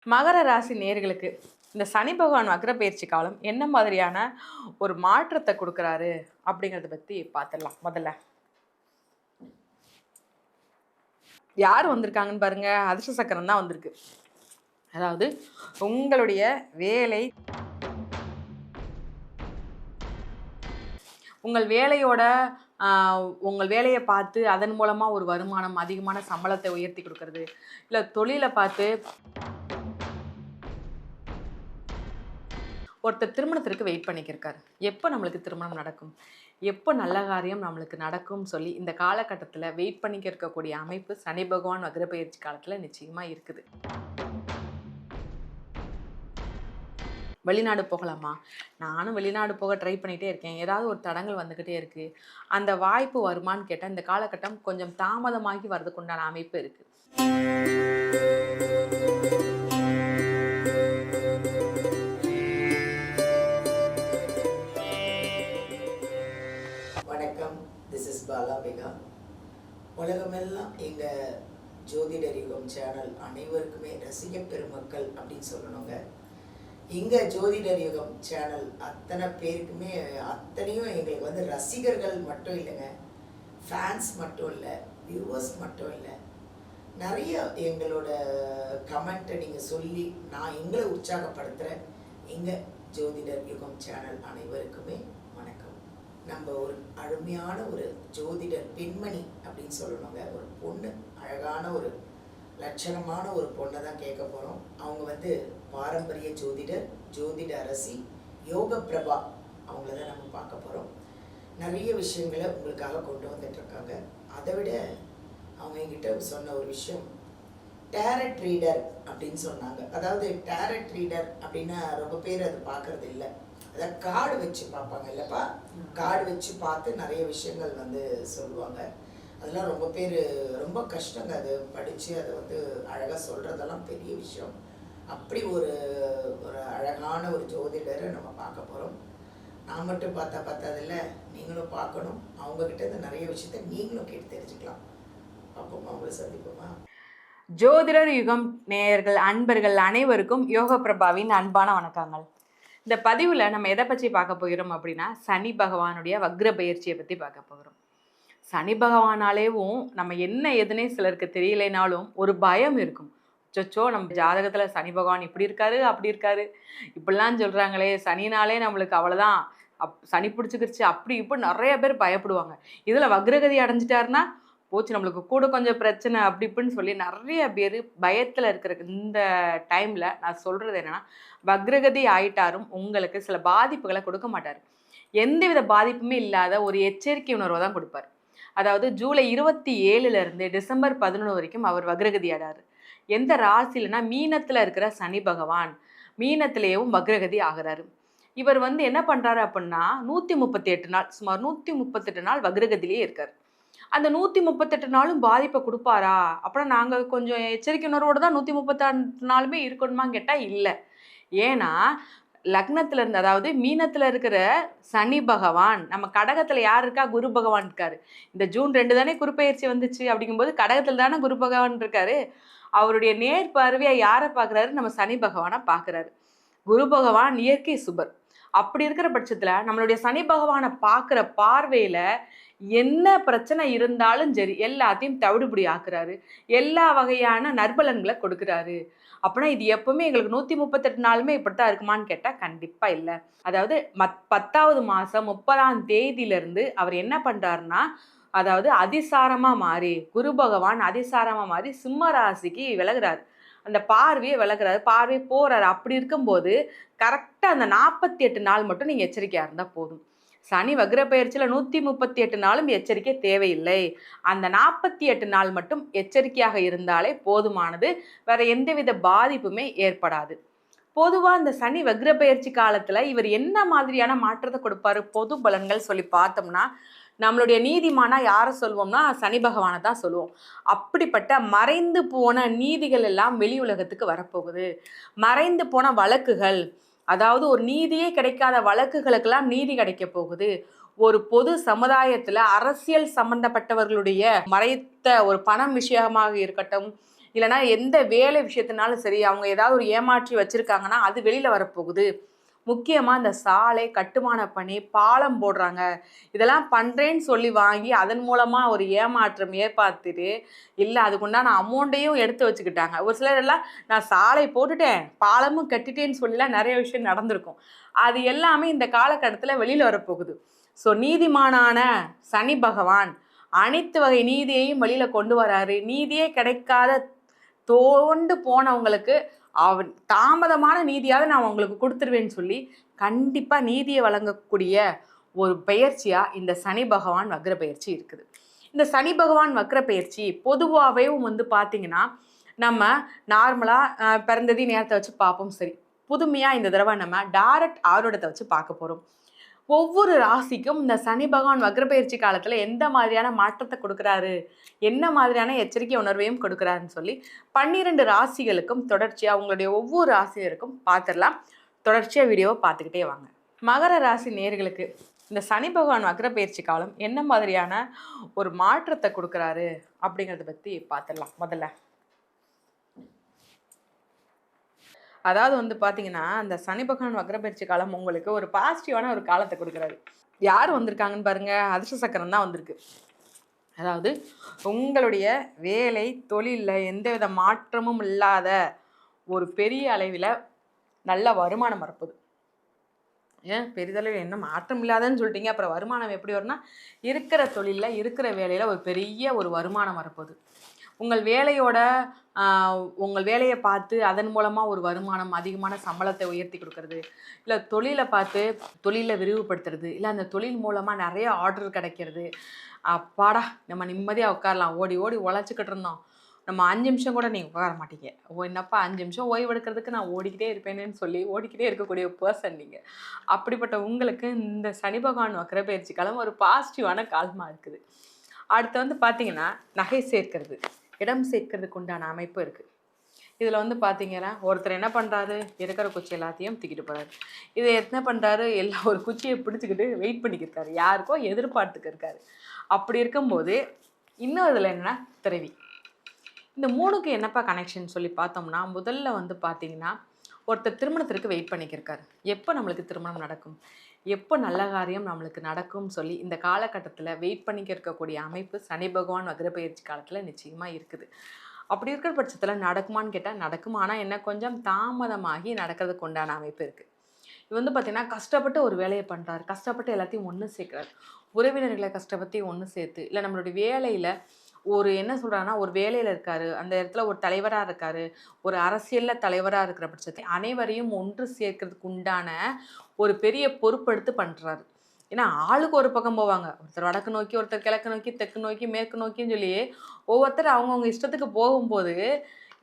மகர ராசி நேயர்களுக்கு இந்த சனி பகவான் வக்ர பயிற்சி காலம் என்ன மாதிரியான ஒரு மாற்றத்தை கொடுக்குறாரு அப்படிங்கிறத பற்றி பார்த்துடலாம். முதல்ல யார் வந்திருக்காங்கன்னு பாருங்க. அதிர்ஷ்ட சக்கரம் தான் வந்திருக்கு. அதாவது உங்களுடைய வேலை, உங்கள் வேலையோட உங்கள் வேலையை பார்த்து அதன் மூலமாக ஒரு வருமானம், அதிகமான சம்பளத்தை உயர்த்தி கொடுக்கறது, இல்லை தொழிலை பார்த்து ஒருத்தர் திருமணத்திற்கு வெயிட் பண்ணிக்கிருக்காரு. எப்போ நம்மளுக்கு திருமணம் நடக்கும், எப்போ நல்ல காரியம் நம்மளுக்கு நடக்கும்னு சொல்லி இந்த காலகட்டத்தில் வெயிட் பண்ணிக்க இருக்கக்கூடிய அமைப்பு சனி பகவான் வக்ர பயிற்சி காலத்தில் நிச்சயமாக இருக்குது. வெளிநாடு போகலாமா? நானும் வெளிநாடு போக ட்ரை பண்ணிகிட்டே இருக்கேன். ஏதாவது ஒரு தடங்கள் வந்துக்கிட்டே இருக்குது. அந்த வாய்ப்பு வருமானு கேட்டால் இந்த காலகட்டம் கொஞ்சம் தாமதமாகி வர்றதுக்கு உண்டான அமைப்பு இருக்குது. உலகமெல்லாம் எங்கள் ஜோதிடர் யுகம் சேனல் அனைவருக்குமே ரசிக பெருமக்கள் அப்படின்னு சொல்லணுங்க. இங்கே ஜோதிடர் யுகம் சேனல் அத்தனை பேருக்குமே அத்தனையும் எங்களுக்கு வந்து ரசிகர்கள் மட்டும் இல்லைங்க, ஃபேன்ஸ் மட்டும் இல்லை, வியூவர்ஸ் மட்டும் இல்லை, நிறைய எங்களோட கமெண்ட்டை நீங்கள் சொல்லி நான் எங்களை உற்சாகப்படுத்துகிறேன். எங்கள் ஜோதிடர் யுகம் சேனல் அனைவருக்குமே வணக்கம். நம்ம ஒரு அருமையான ஒரு ஜோதிடர் பெண்மணி அப்படின்னு சொல்லணுங்க. ஒரு பொண்ணு, அழகான ஒரு லட்சணமான ஒரு பொண்ணை தான் கேட்க போகிறோம். அவங்க வந்து பாரம்பரிய ஜோதிடர், ஜோதிட அரசி, யோக பிரபா, அவங்கள தான் நம்ம பார்க்க போகிறோம். நிறைய விஷயங்களை உங்களுக்காக கொண்டு வந்துட்டுருக்காங்க. அதை விட அவங்க என்கிட்ட சொன்ன ஒரு விஷயம், டேரட் ரீடர் அப்படின்னு சொன்னாங்க. அதாவது டேரட் ரீடர் அப்படின்னா ரொம்ப பேர் அது பார்க்கறது இல்லை. அதாவது கார்டு வச்சு பார்ப்பாங்க இல்லைப்பா, கார்டு வச்சு பார்த்து நிறைய விஷயங்கள் வந்து சொல்லுவாங்க. அதெல்லாம் ரொம்ப பேர் ரொம்ப கஷ்டங்க. அது படித்து அதை வந்து அழகாக சொல்கிறதெல்லாம் பெரிய விஷயம். அப்படி ஒரு ஒரு அழகான ஒரு ஜோதிடரை நம்ம பார்க்க போகிறோம். நான் மட்டும் பார்த்ததில்ல, நீங்களும் பார்க்கணும். அவங்கக்கிட்ட இருந்து நிறைய விஷயத்த நீங்களும் கேட்டு தெரிஞ்சுக்கலாம். அப்போமா அவங்கள சந்திப்போமா. ஜோதிடர் யுகம் நேயர்கள் அன்பர்கள் அனைவருக்கும் யோக பிரபாவின் அன்பான வணக்கங்கள். இந்த பதிவில் நம்ம எதை பற்றி பார்க்க போகிறோம் அப்படின்னா, சனி பகவானுடைய வக்ர பயிற்சியை பற்றி பார்க்க போகிறோம். சனி பகவானாலேவும் நம்ம என்ன எதுனே சிலருக்கு தெரியலைனாலும் ஒரு பயம் இருக்கும். சொச்சோ, நம்ம ஜாதகத்தில் சனி பகவான் இப்படி இருக்காரு, அப்படி இருக்காரு, இப்படிலாம் சொல்கிறாங்களே, சனினாலே நம்மளுக்கு அவ்வளோதான், சனி பிடிச்சிக்கிருச்சு, அப்படி இப்போ நிறைய பேர் பயப்படுவாங்க. இதில் வக்ரகதி அடைஞ்சிட்டாருன்னா போச்சு, நம்மளுக்கு கூட கொஞ்சம் பிரச்சனை அப்படி இப்படின்னு சொல்லி நிறைய பேர் பயத்தில் இருக்கிற இந்த டைமில் நான் சொல்கிறது என்னென்னா, வக்ரகதி ஆயிட்டாரும் உங்களுக்கு சில பாதிப்புகளை கொடுக்க மாட்டார். எந்தவித பாதிப்புமே இல்லாத ஒரு எச்சரிக்கை உணர்வை தான் கொடுப்பார். அதாவது ஜூலை 27 டிசம்பர் 11 வரைக்கும் அவர் வக்ரகதி ஆடார். எந்த ராசியிலனா மீனத்தில் இருக்கிற சனி பகவான் மீனத்திலேயும் வக்ரகதி ஆகிறாரு. இவர் வந்து என்ன பண்ணுறாரு அப்படின்னா 138 நாள், சுமார் 138 நாள் வக்ரகதியிலே இருக்கார். அந்த 138 நாளும் பாதிப்பை கொடுப்பாரா அப்புறம் நாங்கள் கொஞ்சம் எச்சரிக்கை உணர்வோடு தான் 138 நாளுமே இருக்கணுமான்னு கேட்டால் இல்லை. ஏன்னா லக்னத்துல இருந்து, அதாவது மீனத்தில் இருக்கிற சனி பகவான் நம்ம கடகத்தில் யார் இருக்கா, குரு பகவான் இருக்காரு. இந்த ஜூன் 2 தானே குரு பயிற்சி வந்துச்சு. அப்படிங்கும்போது கடகத்தில் தானே குரு பகவான் இருக்காரு. அவருடைய நேர் பார்வையை யாரை பார்க்குறாரு, நம்ம சனி பகவானை பார்க்குறாரு. குரு பகவான் இயற்கை சுபர். அப்படி இருக்கிற பட்சத்தில் நம்மளுடைய சனி பகவானை பார்க்குற பார்வையில் என்ன பிரச்சனை இருந்தாலும் சரி எல்லாத்தையும் தவிடுபடி ஆக்குறாரு, எல்லா வகையான நற்பலன்களை கொடுக்குறாரு. அப்படின்னா இது எப்பவுமே எங்களுக்கு 138 நாளுமே இப்படித்தான் இருக்குமான்னு கேட்டால் கண்டிப்பாக இல்லை. அதாவது 10வது மாதம் 30ஆம் தேதியிலிருந்து அவர் என்ன பண்ணுறாருன்னா, அதாவது அதிசாரமாக மாறி, குரு பகவான் அதிசாரமாக மாறி சிம்ம ராசிக்கு விலகுறாரு. அந்த பார்வையை விலகுறாரு, பார்வை போகிறாரு. அப்படி இருக்கும்போது கரெக்டாக அந்த 48 நாள் மட்டும் நீங்கள் எச்சரிக்கையாக இருந்தால் போதும். சனி வக்ர பயிற்சியில் 138 நாளும் எச்சரிக்கை தேவையில்லை. அந்த 48 நாள் மட்டும் எச்சரிக்கையாக இருந்தாலே போதுமானது. வேற எந்தவித பாதிப்புமே ஏற்படாது. பொதுவாக இந்த சனி வக்ர பயிற்சி காலத்தில் இவர் என்ன மாதிரியான மாற்றத்தை கொடுப்பாரு, பொது பலன்கள் சொல்லி பார்த்தோம்னா, நம்மளுடைய நீதிமானா யாரை சொல்வோம்னா சனி பகவானை தான் சொல்லுவோம். அப்படிப்பட்ட மறைந்து போன நீதிகள் எல்லாம் வெளி உலகத்துக்கு வரப்போகுது. மறைந்து போன வழக்குகள், அதாவது ஒரு நீதியே கிடைக்காத வழக்குகளுக்கெல்லாம் நீதி கிடைக்க போகுது. ஒரு பொது சமுதாயத்தில் அரசியல் சம்பந்தப்பட்டவர்களுடைய மறைத்த ஒரு பணம் விஷயமாக இருக்கட்டும், இல்லைனா எந்த வேலை விஷயத்தினாலும் சரி அவங்க ஏதாவது ஒரு ஏமாற்றி வச்சுருக்காங்கன்னா அது வெளியில் வரப்போகுது. முக்கியமாக இந்த சாலை கட்டுமான பணி, பாலம் போடுறாங்க, இதெல்லாம் பண்ணுறேன்னு சொல்லி வாங்கி அதன் மூலமாக ஒரு ஏமாற்றம் ஏற்படுத்திட்டு இல்லை அதுக்குண்டான அமௌண்ட்டையும் எடுத்து வச்சுக்கிட்டாங்க. ஒரு சிலர் எல்லாம் நான் சாலை போட்டுட்டேன் பாலமும் கட்டிட்டேன்னு சொல்லிலாம் நிறைய விஷயம் நடந்திருக்கும். அது எல்லாமே இந்த காலகட்டத்தில் வெளியில் வரப்போகுது. ஸோ நீதிமானான சனி பகவான் அனைத்து வகை நீதியையும் வெளியில் கொண்டு வராரு. நீதியே கிடைக்காத தோண்டு போனவங்களுக்கு தாமதமான நீதியாவது நான் உங்களுக்கு கொடுத்துருவேன்னு சொல்லி கண்டிப்பாக நீதியை வழங்கக்கூடிய ஒரு பெயர்ச்சியாக இந்த சனி பகவான் வக்ர பெயர்ச்சி இருக்குது. இந்த சனி பகவான் வக்ர பெயர்ச்சி பொதுவாகவே பார்த்தீங்கன்னா நம்ம நார்மலாக பிறந்ததி நேரத்தை வச்சு பார்ப்போம். சரி, புதுமையாக இந்த தடவை நம்ம டைரக்ட் ஆரோடத்தை வச்சு பார்க்க போகிறோம். ஒவ்வொரு ராசிக்கும் இந்த சனி பகவான் வக்ர பெயர்ச்சி காலத்தில் எந்த மாதிரியான மாற்றத்தை கொடுக்குறாரு, என்ன மாதிரியான எச்சரிக்கை உணர்வையும் கொடுக்குறாருன்னு சொல்லி 12 ராசிகளுக்கும் தொடர்ச்சியாக அவங்களுடைய ஒவ்வொரு ராசியருக்கும் பார்த்துடலாம். தொடர்ச்சியாக வீடியோவை பார்த்துக்கிட்டே வாங்க. மகர ராசி நேயர்களுக்கு இந்த சனி பகவான் வக்ர பெயர்ச்சி காலம் என்ன மாதிரியான ஒரு மாற்றத்தை கொடுக்குறாரு அப்படிங்கிறத பற்றி பார்த்துடலாம். முதல்ல அதாவது பார்த்தீங்கன்னா அந்த சனி பகவான் வக்ர பெயர்ச்சி காலம் உங்களுக்கு ஒரு பாசிட்டிவான ஒரு காலத்தை கொடுக்குறாரு. யார் வந்திருக்காங்கன்னு பாருங்க, அதிர்ஷ்ட சக்கரம் தான் வந்திருக்கு. அதாவது உங்களுடைய வேலை தொழிலில் எந்தவித மாற்றமும் இல்லாத ஒரு பெரிய அளவில் நல்ல வருமானம் வரப்போகுது. ஏன் பெரிதளவில் என்ன மாற்றம் இல்லாதன்னு சொல்லிட்டீங்க, அப்புறம் வருமானம் எப்படி வரும்னா இருக்கிற தொழிலில் இருக்கிற வேலையில் ஒரு பெரிய ஒரு வருமானம் வரப்போகுது. உங்கள் வேலையை பார்த்து அதன் மூலமாக ஒரு வருமானம், அதிகமான சம்பளத்தை உயர்த்தி கொடுக்கறது, இல்லை தொழிலை பார்த்து தொழிலை விரிவுபடுத்துறது, இல்லை அந்த தொழில் மூலமாக நிறைய ஆர்டர் கிடைக்கிறது. அப்பாடா நம்ம நிம்மதியாக உட்காரலாம், ஓடி ஓடி உழைச்சிக்கிட்டு இருந்தோம், நம்ம 5 நிமிஷம் கூட நீங்கள் உட்கார மாட்டீங்க, என்னப்பா 5 நிமிஷம் ஓய்வு எடுக்கிறதுக்கு நான் ஓடிக்கிட்டே இருப்பேனேன்னு சொல்லி ஓடிக்கிட்டே இருக்கக்கூடிய பர்சன் நீங்கள். அப்படிப்பட்ட உங்களுக்கு இந்த சனி பகவான் வக்ர பெயர்ச்சி காலம் ஒரு பாசிட்டிவான காலமாக இருக்குது. அடுத்து பார்த்தீங்கன்னா நகை சேர்க்கிறது, இடம் சேர்க்கறதுக்கு உண்டான அமைப்பு இருக்குது. இதில் பார்த்தீங்கன்னா ஒருத்தர் என்ன பண்ணுறாரு, இருக்கிற குச்சி எல்லாத்தையும் தூக்கிட்டு போகிறாரு. இதை என்ன பண்ணுறாரு, ஒரு குச்சியை பிடிச்சிக்கிட்டு வெயிட் பண்ணிக்கிருக்காரு, யாருக்கோ எதிர்பார்த்துக்கு இருக்காரு. அப்படி இருக்கும்போது இன்னும் இதில் என்னென்னா துறவி. இந்த 3க்கு என்னப்பா கனெக்ஷன் சொல்லி பார்த்தோம்னா, முதல்ல பார்த்தீங்கன்னா ஒருத்தர் திருமணத்திற்கு வெயிட் பண்ணிக்கிருக்காரு. எப்போ நம்மளுக்கு திருமணம் நடக்கும், எப்போ நல்ல காரியம் நம்மளுக்கு நடக்கும்னு சொல்லி இந்த காலகட்டத்தில் வெயிட் பண்ணிக்க இருக்கக்கூடிய அமைப்பு சனி பகவான் வக்ர பெயர்ச்சி காலத்தில் நிச்சயமாக இருக்குது. அப்படி இருக்கிற பட்சத்தில் நடக்குமான்னு கேட்டால் நடக்கும். ஆனால் என்ன கொஞ்சம் தாமதமாகி நடக்கிறதுக்கு உண்டான அமைப்பு இருக்குது. இது பார்த்தீங்கன்னா கஷ்டப்பட்டு ஒரு வேலையை பண்ணுறாரு, கஷ்டப்பட்டு எல்லாத்தையும் ஒன்று சேர்க்குறாரு, உறவினர்களை கஷ்டப்பட்டு ஒன்று சேர்த்து, இல்லை நம்மளுடைய வேலையில் ஒரு என்ன சொல்கிறாங்கன்னா ஒரு வேலையில் இருக்கார், அந்த இடத்துல ஒரு தலைவராக இருக்கார், ஒரு அரசியலில் தலைவராக இருக்கிற பட்சத்தை அனைவரையும் ஒன்று சேர்க்கறதுக்கு உண்டான ஒரு பெரிய பொறுப்பெடுத்து பண்ணுறாரு. ஏன்னா ஆளுக்கு ஒரு பக்கம் போவாங்க, ஒருத்தர் வடக்கு நோக்கி, ஒருத்தர் கிழக்கு நோக்கி, தெற்கு நோக்கி, மேற்கு நோக்கின்னு சொல்லி ஒவ்வொருத்தர் அவங்கவுங்க இஷ்டத்துக்கு போகும்போது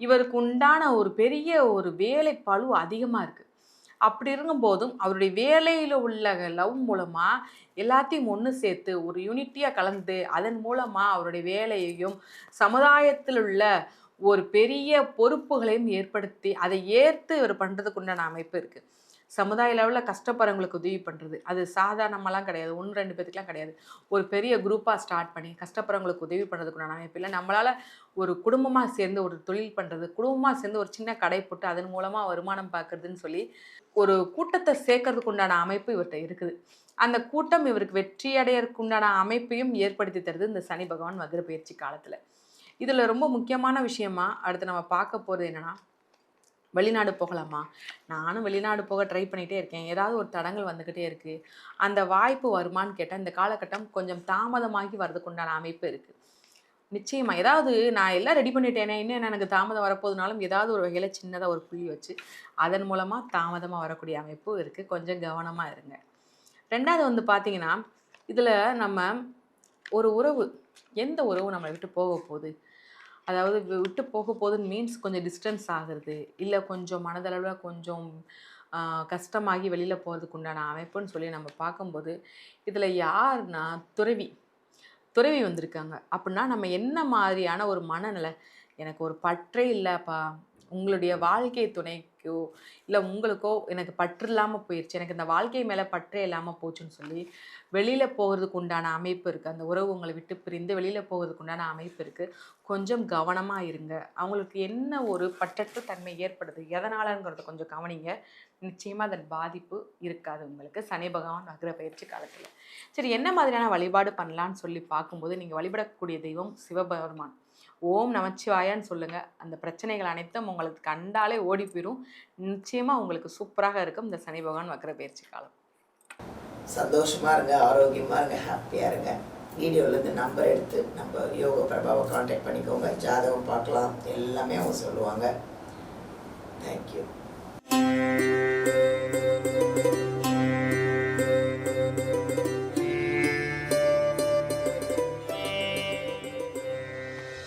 இவருக்கு உண்டான ஒரு பெரிய ஒரு வேலை பளு அதிகமாக இருக்குது. அப்படி இருக்கும்போதும் அவருடைய வேலையில் உள்ள லவ் மூலமாக எல்லாத்தையும் ஒன்று சேர்த்து ஒரு யூனிட்டியாக கலந்து அதன் மூலமாக அவருடைய வேலையையும் சமுதாயத்தில் உள்ள ஒரு பெரிய பொறுப்புகளையும் ஏற்படுத்தி அதை ஏற்று இவர் பண்ணுறதுக்கு உண்டான அமைப்பு இருக்குது. சமுதாய லெவலில் கஷ்டப்படுறவங்களுக்கு உதவி பண்ணுறது அது சாதாரணமெல்லாம் கிடையாது, 1-2 பேத்துக்குலாம் கிடையாது. ஒரு பெரிய குரூப்பாக ஸ்டார்ட் பண்ணி கஷ்டப்படுறவங்களுக்கு உதவி பண்ணுறதுக்குண்டான அமைப்பு இல்லை. நம்மளால் ஒரு குடும்பமாக சேர்ந்து ஒரு தொழில் பண்ணுறது, குடும்பமாக சேர்ந்து ஒரு சின்ன கடை போட்டு அதன் மூலமாக வருமானம் பார்க்குறதுன்னு சொல்லி ஒரு கூட்டத்தை சேர்க்கறதுக்கு உண்டான அமைப்பு இவர்கிட்ட இருக்குது. அந்த கூட்டம் இவருக்கு வெற்றி அடையறதுக்கு உண்டான அமைப்பையும் ஏற்படுத்தி தருது இந்த சனி பகவான் வக்ர பெயர்ச்சி காலத்தில். இதில் ரொம்ப முக்கியமான விஷயமா அடுத்து நம்ம பார்க்க போகிறது என்னென்னா, வெளிநாடு போகலாமா, நானும் வெளிநாடு போக ட்ரை பண்ணிகிட்டே இருக்கேன், ஏதாவது ஒரு தடங்கள் வந்துக்கிட்டே இருக்குது, அந்த வாய்ப்பு வருமானு கேட்டால் இந்த காலகட்டம் கொஞ்சம் தாமதமாகி வரதுக்கு உண்டான அமைப்பு இருக்குது. நிச்சயமாக ஏதாவது நான் எல்லாம் ரெடி பண்ணிட்டேனே, இன்னும் எனக்கு தாமதம் வரப்போதுனாலும் ஏதாவது ஒரு வகையில் சின்னதாக ஒரு புள்ளி வச்சு அதன் மூலமாக தாமதமாக வரக்கூடிய அமைப்பு இருக்குது. கொஞ்சம் கவனமாக இருங்க. ரெண்டாவது பார்த்தீங்கன்னா இதில் நம்ம ஒரு உறவு, எந்த உறவு நம்மளை விட்டு போக போகுது, அதாவது விட்டு போக போகுதுன்னு மீன்ஸ் கொஞ்சம் டிஸ்டன்ஸ் ஆகுறது, இல்லை கொஞ்சம் மனதளவில் கொஞ்சம் கஷ்டமாகி வெளியில் போகிறதுக்கு உண்டான அமைப்புன்னு சொல்லி நம்ம பார்க்கும்போது இதில் யாருன்னா துறவி வந்திருக்காங்க. அப்படின்னா நம்ம என்ன மாதிரியான ஒரு மனநிலை, எனக்கு ஒரு பற்றே இல்லைப்பா, உங்களுடைய வாழ்க்கை துணை வாழ்க்கைக்கோ இல்லை உங்களுக்கோ எனக்கு பற்று இல்லாமல் போயிடுச்சு, எனக்கு இந்த வாழ்க்கை மேலே பற்றே இல்லாமல் போச்சுன்னு சொல்லி வெளியில் போகிறதுக்கு உண்டான அமைப்பு இருக்குது, அந்த உறவு உங்களை விட்டு பிரிந்து வெளியில் போகிறதுக்கு உண்டான அமைப்பு இருக்குது, கொஞ்சம் கவனமாக இருங்க. அவங்களுக்கு என்ன ஒரு பற்றற்ற தன்மை ஏற்படுது, எதனாலங்கிறத கொஞ்சம் கவனிங்க. நிச்சயமாக அதன் பாதிப்பு இருக்காது உங்களுக்கு சனி பகவான் வக்ர பயிற்சி காலத்தில். சரி, என்ன மாதிரியான வழிபாடு பண்ணலான்னு சொல்லி பார்க்கும்போது நீங்கள் வழிபடக்கூடிய தெய்வம் சிவபெருமான். ஓம் நமச்சிவாயான்னு சொல்லுங்கள், அந்த பிரச்சனைகள் அனைத்தும் உங்களுக்கு கண்டாலே ஓடி போயிடும். நிச்சயமாக உங்களுக்கு சூப்பராக இருக்கும் இந்த சனி பகவான் வக்ர பயிற்சி காலம். சந்தோஷமாக இருங்க, ஆரோக்கியமாக இருங்க, ஹாப்பியாக இருங்க. வீடியோவிலேருந்து நம்பர் எடுத்து நம்ம யோக பிரபாவை காண்டாக்ட் பண்ணிக்கோங்க. ஜாதகம் பார்க்கலாம், எல்லாமே அவங்க சொல்லுவாங்க. தேங்க்யூ.